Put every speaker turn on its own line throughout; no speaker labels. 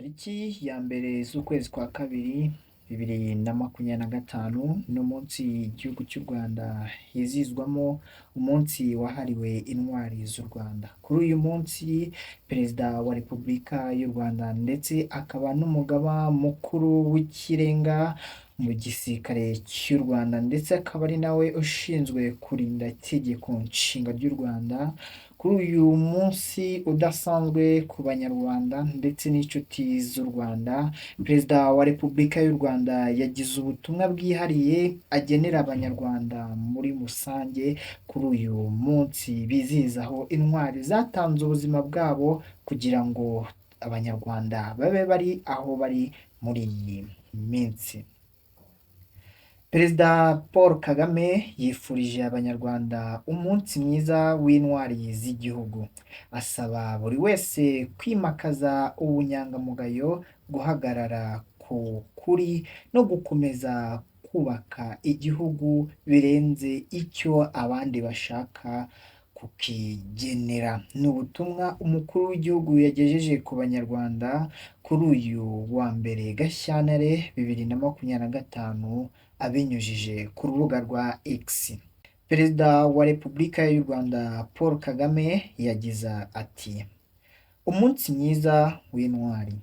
Tariki ya mbere z'ukwezi kwa kabiri 2025 ni umunsi igihugu cy'u Rwanda hizizwamo umunsi wahariwe intwari z'u Rwanda. Kuri uyu munsi Perezida wa Repubulika y'u Rwanda ndetse akaba n'umugaba mukuru w'ikirenga mu gisirikare cy'u Rwanda ndetse akaba ari nawe ushinzwe kurinda itegeko nshinga ry'u Rwanda. Kuri uyu munsi udasanzwe ku banyarwanda ndetse n'inshuti z'u Rwanda, Perezida wa Repubulika y'u Rwanda yagize ubutumwa bwihariye agenera abanyarwanda muri rusange kuri uyu munsi bizihizaho intwari zatanze ubuzima bwabo kugira ngo abanyarwanda babe bari aho bari muri iyi minsi. Perezida Paul Kagame yifurije abanyarwanda umunsi mwiza w'intwari z'igihugu. Asaba buri wese kwimakaza ubunyangamugayo, guhagarara ku kuri no gukomeza kubaka igihugu birenze icyo abandi bashaka kukigenera. Ni ubutumwa umukuru w'igihugu yagejeje ku banyarwanda kuri uyu wa mbere Gashyantare 2025 abinyujije ku rubuga rwa X. Perezida wa Repubulika y'u Rwanda Paul Kagame yagize ati: umunsi mwiza w'intwari.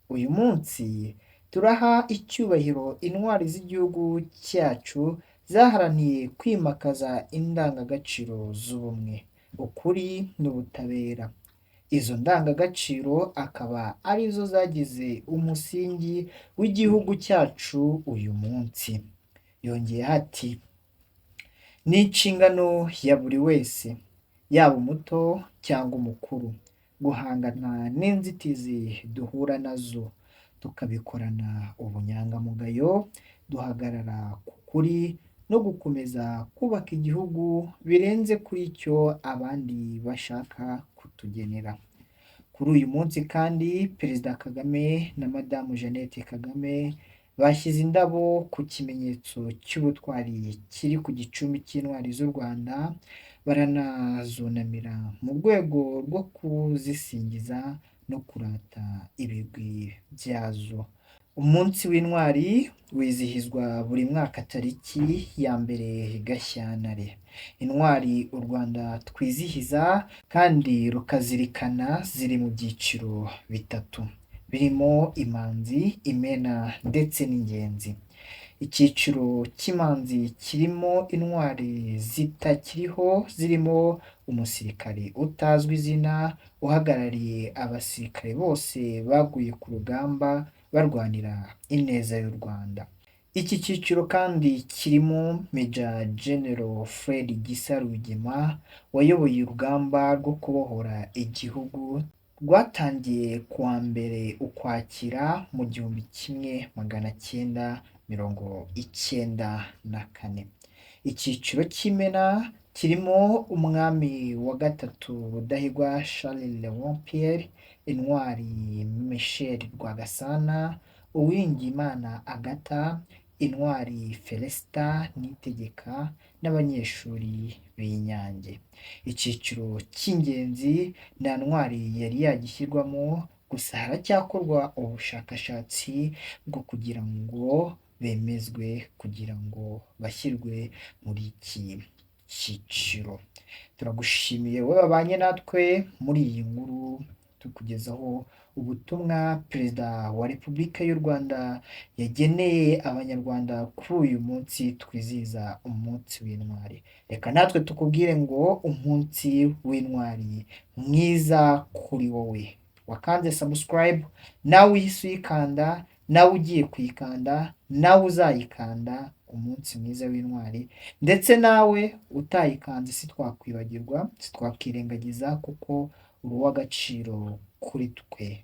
Uyu munsi turaha icyubahiro intwari z'igihugu cyacu zaharaniye kwimakaza indangagaciro z'ubumwe, ukuri n'ubutabera. Izo ndangagaciro akaba arizo zagize umusingi w'igihugu cyacu uyu munsi. Yongeyeho ati: ni inshingano ya buri wese, yaba umuto cyangwa umukuru, guhangana n'inzitizi duhura nazo, tukabikorana ubunyangamugayo, duhagarara ku kuri no gukomeza kubaka igihugu birenze kuri icyo abandi bashaka kutugenera. Kuri uyu munsi kandi Perezida Kagame na Madamu Jeannette Kagame bashyize indabo ku kimenyetso cy'ubutwari kiri ku gicumbi cy'intwari z'u Rwanda, baranazunamira mu rwego rwo kuzisingiza no kurata ibigwi byazo. Umunsi w'intwari wizihizwa buri mwaka tariki ya mbere Gashyantare. Intwari u Rwanda twizihiza kandi rukazirikana ziri mu byiciro bitatu, birimo imanzi, imena ndetse n'ingenzi. Icyiciro cy'imanzi kirimo intwari zitakiriho zirimo umusirikare utazwi izina uhagarariye abasirikare bose baguye ku rugamba barwanira ineza y'u Rwanda. Iki cyiciro kandi kirimo Major General Fred Gisa Rwigema wayoboye urugamba rwo kubohora igihugu rwatangiye kuwa mbere Ukwakira mu 1994. Icyiciro cy'imena kirimo umwami wa gatatu Rudahigwa Charles Léon Pierre, intwari Michel Rwagasana, Uwiringiyimana Agatha, intwari Felicita Niyitegeka n'abanyeshuri b'Inyange. Icyiciro cy'ingenzi nta ntwari yari yagishyirwamo, gusa haracyakorwa ubushakashatsi bwo kugira ngo bemezwe kugira ngo bashyirwe muri iki cyiciro. Turagushimiye wowe wabanye natwe muri iyi nkuru tukugezaho ubutumwa Perezida wa Repubulika y'u Rwanda yageneye abanyarwanda kuri uyu munsi twizihiza umunsi w'intwari. Reka natwe tukubwire ngo umunsi w'intwari mwiza kuri wowe. Wakanze subscribe, nawe uhise uyikanda, nawe ugiye kuyikanda, nawe uzayikanda. Umunsi mwiza w'intwari, ndetse nawe utayikanze sitwakwibagirwa, sitwakwirengagiza kuko uri uw'agaciro kuri twe.